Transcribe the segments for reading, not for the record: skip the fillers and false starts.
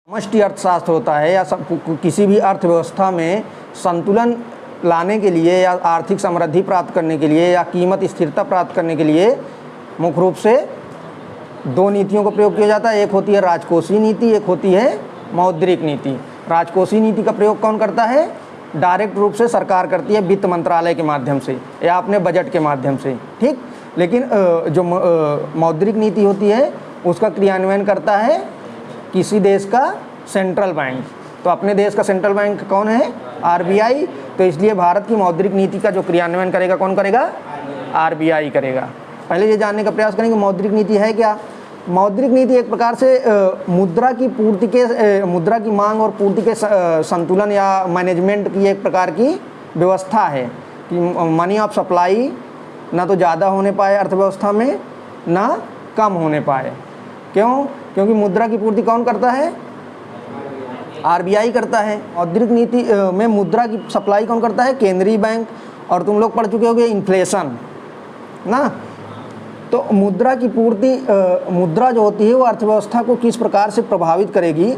समष्टि अर्थशास्त्र होता है या किसी भी अर्थव्यवस्था में संतुलन लाने के लिए या आर्थिक समृद्धि प्राप्त करने के लिए या कीमत स्थिरता प्राप्त करने के लिए मुख्य रूप से दो नीतियों का प्रयोग किया जाता है। एक होती है राजकोषीय नीति, एक होती है मौद्रिक नीति। राजकोषीय नीति का प्रयोग कौन करता है? डायरेक्ट रूप से सरकार करती है, वित्त मंत्रालय के माध्यम से या अपने बजट के माध्यम से, ठीक। लेकिन जो मौद्रिक नीति होती है उसका क्रियान्वयन करता है किसी देश का सेंट्रल बैंक। तो अपने देश का सेंट्रल बैंक कौन है? आरबीआई। तो इसलिए भारत की मौद्रिक नीति का जो क्रियान्वयन करेगा कौन करेगा? आरबीआई करेगा। पहले ये जानने का प्रयास करेंगे मौद्रिक नीति है क्या। मौद्रिक नीति एक प्रकार से मुद्रा की मांग और पूर्ति के संतुलन या मैनेजमेंट की एक प्रकार की व्यवस्था है कि मनी ऑफ सप्लाई ना तो ज़्यादा होने पाए अर्थव्यवस्था में, ना कम होने पाए। क्यों? क्योंकि मुद्रा की पूर्ति कौन करता है? आरबीआई करता है। मौद्रिक नीति में मुद्रा की सप्लाई कौन करता है? केंद्रीय बैंक। और तुम लोग पढ़ चुके होंगे इन्फ्लेशन ना। तो मुद्रा की पूर्ति, मुद्रा जो होती है वो अर्थव्यवस्था को किस प्रकार से प्रभावित करेगी,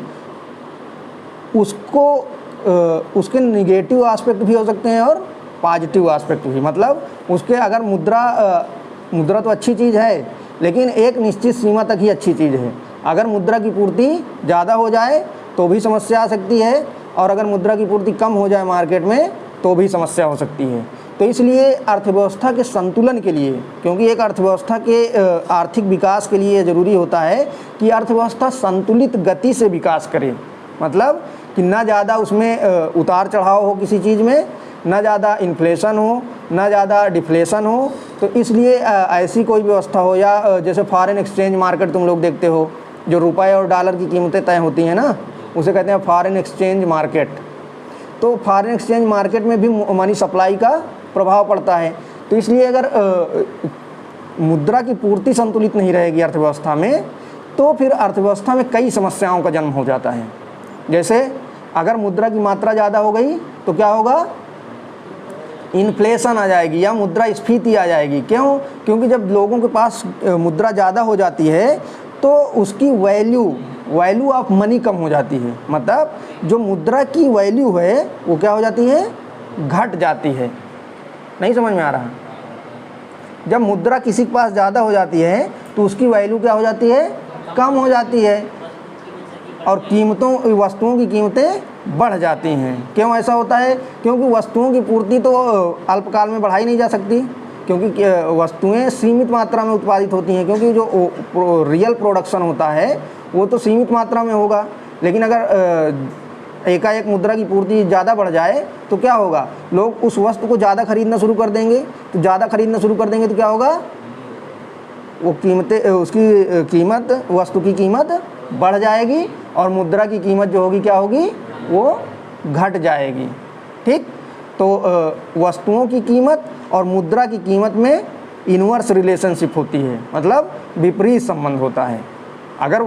उसके निगेटिव एस्पेक्ट भी हो सकते हैं और पॉजिटिव एस्पेक्ट भी। मतलब उसके अगर मुद्रा तो अच्छी चीज़ है लेकिन एक निश्चित सीमा तक ही अच्छी चीज़ है। अगर मुद्रा की पूर्ति ज़्यादा हो जाए तो भी समस्या आ सकती है, और अगर मुद्रा की पूर्ति कम हो जाए मार्केट में तो भी समस्या हो सकती है। तो इसलिए अर्थव्यवस्था के संतुलन के लिए, क्योंकि एक अर्थव्यवस्था के आर्थिक विकास के लिए ज़रूरी होता है कि अर्थव्यवस्था संतुलित गति से विकास करे। मतलब कि ना ज़्यादा उसमें उतार चढ़ाव हो किसी चीज़ में, ना ज़्यादा इन्फ्लेशन हो, ना ज़्यादा डिफ्लेशन हो। तो इसलिए ऐसी कोई व्यवस्था हो, या जैसे फॉरेन एक्सचेंज मार्केट तुम लोग देखते हो, जो रुपए और डॉलर की कीमतें तय होती हैं ना, उसे कहते हैं फॉरेन एक्सचेंज मार्केट। तो फॉरेन एक्सचेंज मार्केट में भी मनी सप्लाई का प्रभाव पड़ता है। तो इसलिए अगर मुद्रा की पूर्ति संतुलित नहीं रहेगी अर्थव्यवस्था में, तो फिर अर्थव्यवस्था में कई समस्याओं का जन्म हो जाता है। जैसे अगर मुद्रा की मात्रा ज़्यादा हो गई तो क्या होगा? इन्फ्लेशन आ जाएगी या मुद्रास्फीति आ जाएगी। क्यों? क्योंकि जब लोगों के पास मुद्रा ज़्यादा हो जाती है तो उसकी वैल्यू ऑफ मनी कम हो जाती है। मतलब जो मुद्रा की वैल्यू है वो क्या हो जाती है? घट जाती है। नहीं समझ में आ रहा? जब मुद्रा किसी के पास ज़्यादा हो जाती है तो उसकी वैल्यू क्या हो जाती है? कम हो जाती है, और वस्तुओं की कीमतें बढ़ जाती हैं। क्यों ऐसा होता है? क्योंकि वस्तुओं की पूर्ति तो अल्पकाल में बढ़ाई नहीं जा सकती, क्योंकि वस्तुएं सीमित मात्रा में उत्पादित होती हैं। क्योंकि जो रियल प्रोडक्शन होता है वो तो सीमित मात्रा में होगा। लेकिन अगर एकाएक मुद्रा की पूर्ति ज़्यादा बढ़ जाए तो क्या होगा? लोग उस वस्तु को ज़्यादा खरीदना शुरू कर देंगे। तो ज़्यादा खरीदना शुरू कर देंगे तो क्या होगा? वो वस्तु की कीमत बढ़ जाएगी, और मुद्रा की कीमत जो होगी क्या होगी? वो घट जाएगी, ठीक। तो वस्तुओं की कीमत और मुद्रा की कीमत में इन्वर्स रिलेशनशिप होती है, मतलब विपरीत संबंध होता है। अगर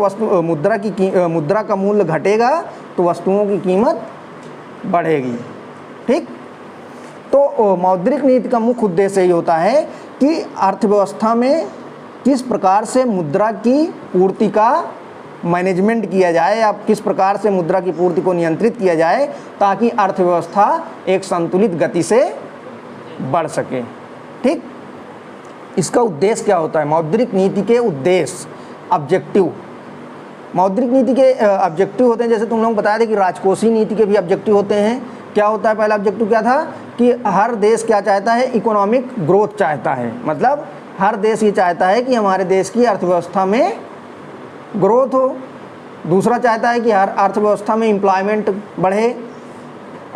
मुद्रा का मूल्य घटेगा तो वस्तुओं की कीमत बढ़ेगी, ठीक। तो मौद्रिक नीति का मुख्य उद्देश्य यही होता है कि अर्थव्यवस्था में किस प्रकार से मुद्रा की पूर्ति का मैनेजमेंट किया जाए, या किस प्रकार से मुद्रा की पूर्ति को नियंत्रित किया जाए ताकि अर्थव्यवस्था एक संतुलित गति से बढ़ सके, ठीक। इसका उद्देश्य क्या होता है? मौद्रिक नीति के उद्देश्य, ऑब्जेक्टिव। मौद्रिक नीति के ऑब्जेक्टिव होते हैं, जैसे तुम लोग बताया थे कि राजकोषीय नीति के भी ऑब्जेक्टिव होते हैं। क्या होता है? पहला ऑब्जेक्टिव क्या था कि हर देश क्या चाहता है? इकोनॉमिक ग्रोथ चाहता है। मतलब हर देश ये चाहता है कि हमारे देश की अर्थव्यवस्था में ग्रोथ हो। दूसरा चाहता है कि हर अर्थव्यवस्था में एम्प्लॉयमेंट बढ़े,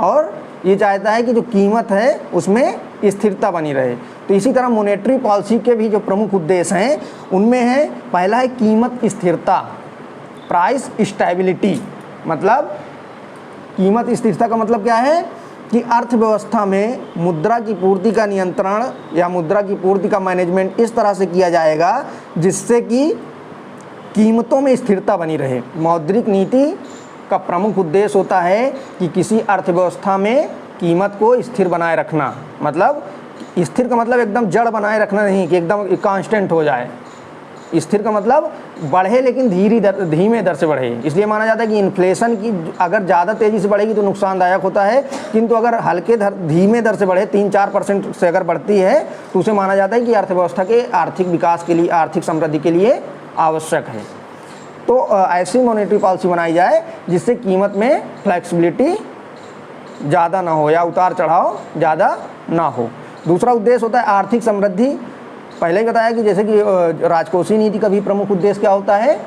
और ये चाहता है कि जो कीमत है उसमें स्थिरता बनी रहे। तो इसी तरह मॉनेटरी पॉलिसी के भी जो प्रमुख उद्देश्य हैं उनमें है, पहला है कीमत स्थिरता, प्राइस स्टेबिलिटी। मतलब कीमत स्थिरता का मतलब क्या है कि अर्थव्यवस्था में मुद्रा की पूर्ति का नियंत्रण या मुद्रा की पूर्ति का मैनेजमेंट इस तरह से किया जाएगा जिससे कि कीमतों में स्थिरता बनी रहे। मौद्रिक नीति का प्रमुख उद्देश्य होता है कि किसी अर्थव्यवस्था में कीमत को स्थिर बनाए रखना। मतलब स्थिर का मतलब एकदम जड़ बनाए रखना नहीं कि एकदम कांस्टेंट हो जाए, स्थिर का मतलब बढ़े लेकिन धीमे दर से बढ़े, इसलिए माना जाता है कि इन्फ्लेशन की अगर ज़्यादा तेज़ी से बढ़ेगी तो नुकसानदायक होता है, किंतु अगर धीमे दर से बढ़े 3-4% से अगर बढ़ती है तो उसे माना जाता है कि अर्थव्यवस्था के आर्थिक विकास के लिए, आर्थिक समृद्धि के लिए आवश्यक है। तो ऐसी मॉनेटरी पॉलिसी बनाई जाए जिससे कीमत में फ्लेक्सिबिलिटी ज़्यादा ना हो या उतार चढ़ाव ज़्यादा ना हो। दूसरा उद्देश्य होता है आर्थिक समृद्धि। पहले ही बताया कि जैसे कि राजकोषीय नीति का भी प्रमुख उद्देश्य क्या होता है,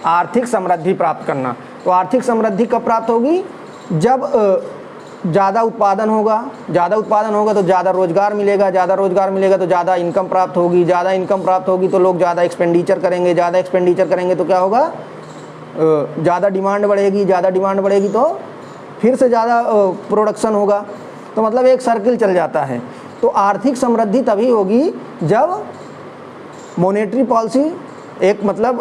आर्थिक समृद्धि प्राप्त करना। तो आर्थिक समृद्धि कब प्राप्त होगी, जब ज़्यादा उत्पादन होगा, तो ज़्यादा रोजगार मिलेगा, ज़्यादा रोजगार मिलेगा तो ज़्यादा इनकम प्राप्त होगी, ज़्यादा इनकम प्राप्त होगी तो लोग ज़्यादा एक्सपेंडिचर करेंगे, ज़्यादा एक्सपेंडिचर करेंगे तो क्या होगा, ज़्यादा डिमांड बढ़ेगी, ज़्यादा डिमांड बढ़ेगी तो फिर से ज़्यादा प्रोडक्शन होगा, तो मतलब एक सर्किल चल जाता है। तो आर्थिक समृद्धि तभी होगी जब मॉनेटरी पॉलिसी एक मतलब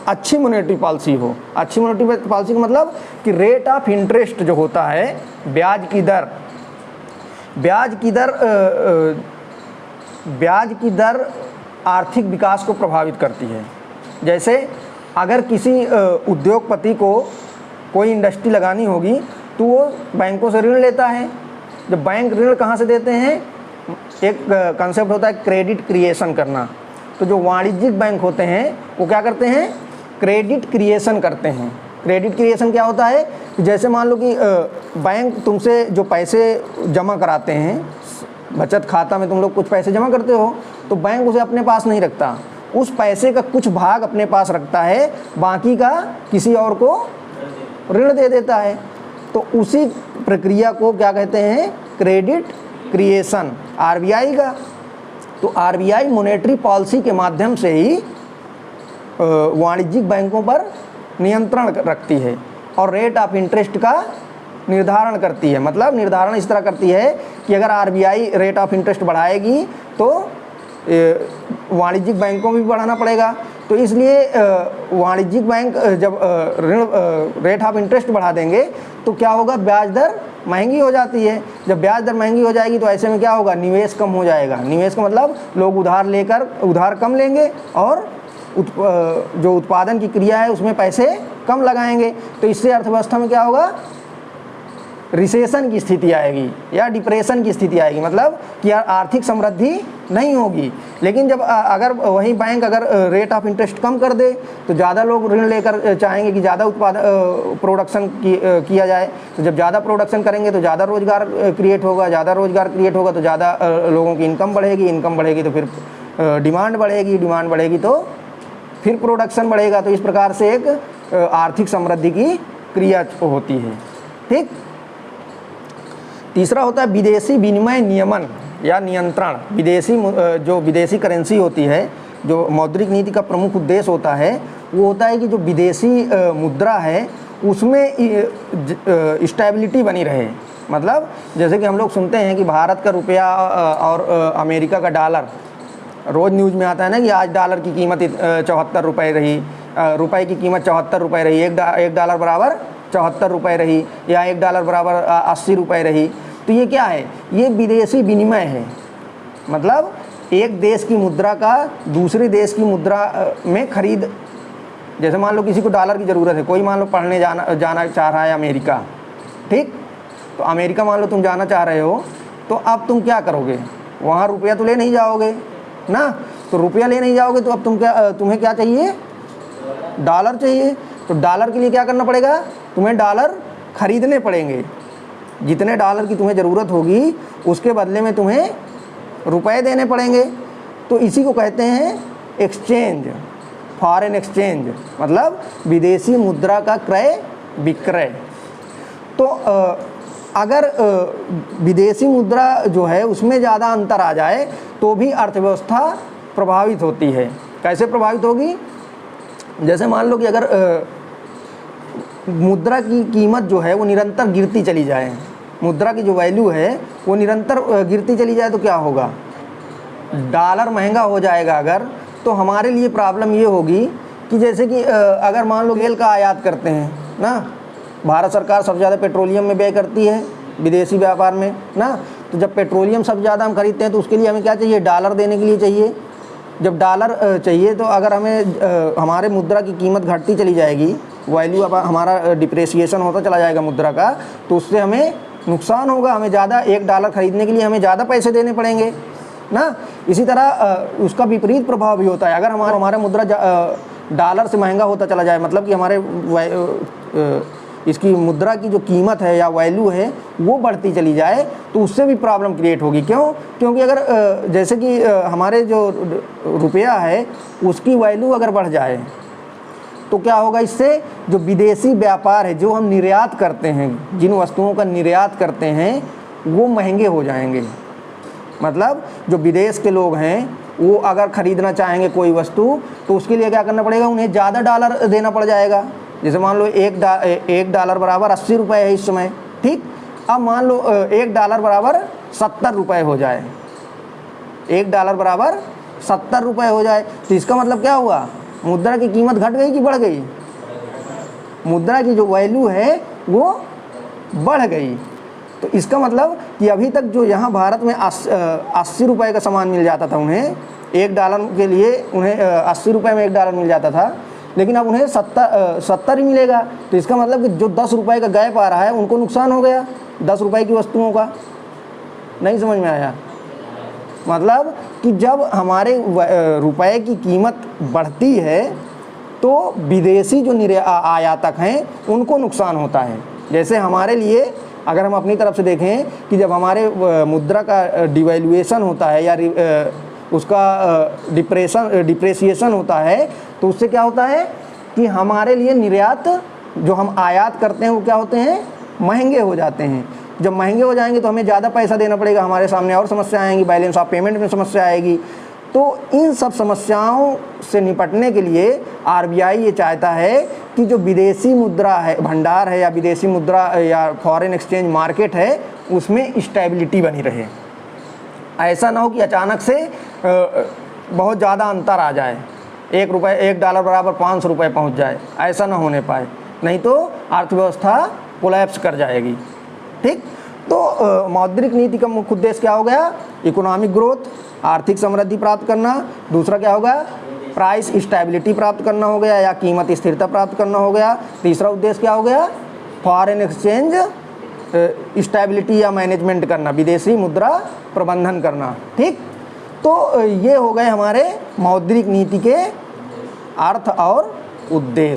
अच्छी मॉनेटरी पॉलिसी हो। अच्छी मॉनेटरी पॉलिसी का मतलब कि रेट ऑफ इंटरेस्ट जो होता है, ब्याज की दर आर्थिक विकास को प्रभावित करती है। जैसे अगर किसी उद्योगपति को कोई इंडस्ट्री लगानी होगी तो वो बैंकों से ऋण लेता है। जब बैंक ऋण कहाँ से देते हैं, एक कंसेप्ट होता है क्रेडिट क्रिएशन करना। तो जो वाणिज्यिक बैंक होते हैं वो क्या करते हैं, क्रेडिट क्रिएशन करते हैं। क्रेडिट क्रिएशन क्या होता है, जैसे मान लो कि बैंक तुमसे जो पैसे जमा कराते हैं, बचत खाता में तुम लोग कुछ पैसे जमा करते हो, तो बैंक उसे अपने पास नहीं रखता, उस पैसे का कुछ भाग अपने पास रखता है, बाकी का किसी और को ऋण दे देता है। तो उसी प्रक्रिया को क्या कहते हैं, क्रेडिट क्रिएशन, आरबीआई का। तो आरबीआई मॉनेटरी पॉलिसी के माध्यम से ही वाणिज्यिक बैंकों पर नियंत्रण रखती है और रेट ऑफ इंटरेस्ट का निर्धारण करती है। मतलब निर्धारण इस तरह करती है कि अगर आरबीआई रेट ऑफ इंटरेस्ट बढ़ाएगी तो वाणिज्यिक बैंकों में भी बढ़ाना पड़ेगा। तो इसलिए वाणिज्यिक बैंक जब ऋण रेट ऑफ इंटरेस्ट बढ़ा देंगे तो क्या होगा, ब्याज दर महंगी हो जाती है। जब ब्याज दर महंगी हो जाएगी तो ऐसे में क्या होगा, निवेश कम हो जाएगा। निवेश का मतलब लोग उधार कम लेंगे और जो उत्पादन की क्रिया है उसमें पैसे कम लगाएंगे। तो इससे अर्थव्यवस्था में क्या होगा, रिसेशन की स्थिति आएगी या डिप्रेशन की स्थिति आएगी, मतलब कि आर्थिक समृद्धि नहीं होगी। लेकिन जब अगर वही बैंक अगर रेट ऑफ इंटरेस्ट कम कर दे तो ज़्यादा लोग ऋण लेकर चाहेंगे कि ज़्यादा प्रोडक्शन किया जाए। तो जब ज़्यादा प्रोडक्शन करेंगे तो ज़्यादा रोजगार क्रिएट होगा, ज़्यादा रोजगार क्रिएट होगा तो ज़्यादा लोगों की इनकम बढ़ेगी तो फिर डिमांड बढ़ेगी तो फिर प्रोडक्शन बढ़ेगा। तो इस प्रकार से एक आर्थिक समृद्धि की क्रिया होती है। ठीक। तीसरा होता है विदेशी विनिमय नियमन या नियंत्रण। विदेशी करेंसी होती है, जो मौद्रिक नीति का प्रमुख उद्देश्य होता है वो होता है कि जो विदेशी मुद्रा है उसमें स्टेबिलिटी बनी रहे। मतलब जैसे कि हम लोग सुनते हैं कि भारत का रुपया और अमेरिका का डॉलर, रोज़ न्यूज़ में आता है ना कि आज डॉलर की कीमत 74 रुपये रही, रुपये की कीमत 74 रुपये रही, एक डॉलर बराबर 74 रुपये रही, या एक डॉलर बराबर 80 रुपये रही। तो ये क्या है, ये विदेशी विनिमय है। मतलब एक देश की मुद्रा का दूसरे देश की मुद्रा में खरीद। जैसे मान लो किसी को डॉलर की ज़रूरत है, कोई मान लो पढ़ने जाना चाह रहा है अमेरिका, ठीक। तो अमेरिका मान लो तुम जाना चाह रहे हो, तो अब तुम क्या करोगे, वहाँ रुपया तो ले नहीं जाओगे ना। तो रुपया ले नहीं जाओगे तो अब तुम्हें क्या चाहिए, डॉलर चाहिए। तो डॉलर के लिए क्या करना पड़ेगा, तुम्हें डॉलर खरीदने पड़ेंगे। जितने डॉलर की तुम्हें ज़रूरत होगी उसके बदले में तुम्हें रुपए देने पड़ेंगे। तो इसी को कहते हैं एक्सचेंज, फॉरेन एक्सचेंज, मतलब विदेशी मुद्रा का क्रय विक्रय। तो अगर विदेशी मुद्रा जो है उसमें ज़्यादा अंतर आ जाए तो भी अर्थव्यवस्था प्रभावित होती है। कैसे प्रभावित होगी, जैसे मान लो कि अगर मुद्रा की कीमत जो है वो निरंतर गिरती चली जाए, मुद्रा की जो वैल्यू है वो निरंतर गिरती चली जाए तो क्या होगा, डॉलर महंगा हो जाएगा। अगर तो हमारे लिए प्रॉब्लम ये होगी कि जैसे कि अगर मान लो तेल का आयात करते हैं ना, भारत सरकार सबसे ज़्यादा पेट्रोलियम में व्यय करती है विदेशी व्यापार में ना। तो जब पेट्रोलियम सबसे ज़्यादा हम खरीदते हैं तो उसके लिए हमें क्या चाहिए, डॉलर देने के लिए चाहिए जब डॉलर चाहिए तो अगर हमें हमारे मुद्रा की कीमत घटती चली जाएगी, वैल्यू अब हमारा डिप्रेशिएशन होता चला जाएगा मुद्रा का, तो उससे हमें नुकसान होगा। हमें ज़्यादा $1 खरीदने के लिए हमें ज़्यादा पैसे देने पड़ेंगे ना। इसी तरह उसका विपरीत प्रभाव भी होता है। अगर हमारा मुद्रा डॉलर से महंगा होता चला जाए, मतलब कि हमारे इसकी मुद्रा की जो कीमत है या वैल्यू है वो बढ़ती चली जाए, तो उससे भी प्रॉब्लम क्रिएट होगी। क्यों? क्योंकि अगर जैसे कि हमारे जो रुपया है उसकी वैल्यू अगर बढ़ जाए तो क्या होगा, इससे जो विदेशी व्यापार है, जो हम निर्यात करते हैं, जिन वस्तुओं का निर्यात करते हैं वो महंगे हो जाएंगे। मतलब जो विदेश के लोग हैं वो अगर ख़रीदना चाहेंगे कोई वस्तु, तो उसके लिए क्या करना पड़ेगा, उन्हें ज़्यादा डॉलर देना पड़ जाएगा। जैसे मान लो $1 बराबर 80 रुपये है इस समय, ठीक। अब मान लो $1 बराबर 70 रुपये हो जाए, $1 बराबर 70 रुपये हो जाए, तो इसका मतलब क्या हुआ, मुद्रा की कीमत घट गई कि बढ़ गई? मुद्रा की जो वैल्यू है वो बढ़ गई। तो इसका मतलब कि अभी तक जो यहाँ भारत में 80 रुपये का सामान मिल जाता था उन्हें, $1 के लिए उन्हें 80 रुपये में $1 मिल जाता था, लेकिन अब उन्हें 70 ही मिलेगा। तो इसका मतलब कि जो 10 रुपये का गैप आ रहा है उनको नुकसान हो गया 10 रुपये की वस्तुओं का। नहीं समझ में आया? मतलब कि जब हमारे रुपए की कीमत बढ़ती है तो विदेशी जो आयातक हैं उनको नुकसान होता है। जैसे हमारे लिए अगर हम अपनी तरफ से देखें कि जब हमारे मुद्रा का डिवैल्यूएशन होता है या उसका डिप्रेशिएशन होता है, तो उससे क्या होता है कि हमारे लिए निर्यात जो हम आयात करते हैं वो क्या होते हैं, महंगे हो जाते हैं। जब महंगे हो जाएंगे तो हमें ज़्यादा पैसा देना पड़ेगा, हमारे सामने और समस्या आएंगी, बैलेंस ऑफ पेमेंट में समस्या आएगी। तो इन सब समस्याओं से निपटने के लिए RBI ये चाहता है कि जो विदेशी मुद्रा है भंडार है या विदेशी मुद्रा या फॉरेन एक्सचेंज मार्केट है उसमें स्टेबिलिटी बनी रहे। ऐसा ना हो कि अचानक से बहुत ज़्यादा अंतर आ जाए, $1 बराबर 500 रुपये पहुँच जाए, ऐसा ना होने पाए, नहीं तो अर्थव्यवस्था कोलैप्स कर जाएगी। ठीक। तो मौद्रिक नीति का मुख्य उद्देश्य क्या हो गया, इकोनॉमिक ग्रोथ, आर्थिक समृद्धि प्राप्त करना। दूसरा क्या होगा, प्राइस स्टेबिलिटी प्राप्त करना हो गया या कीमत स्थिरता प्राप्त करना हो गया। तीसरा उद्देश्य क्या हो गया, फॉरेन एक्सचेंज स्टेबिलिटी या मैनेजमेंट करना, विदेशी मुद्रा प्रबंधन करना। ठीक। तो ये हो गए हमारे मौद्रिक नीति के अर्थ और उद्देश्य।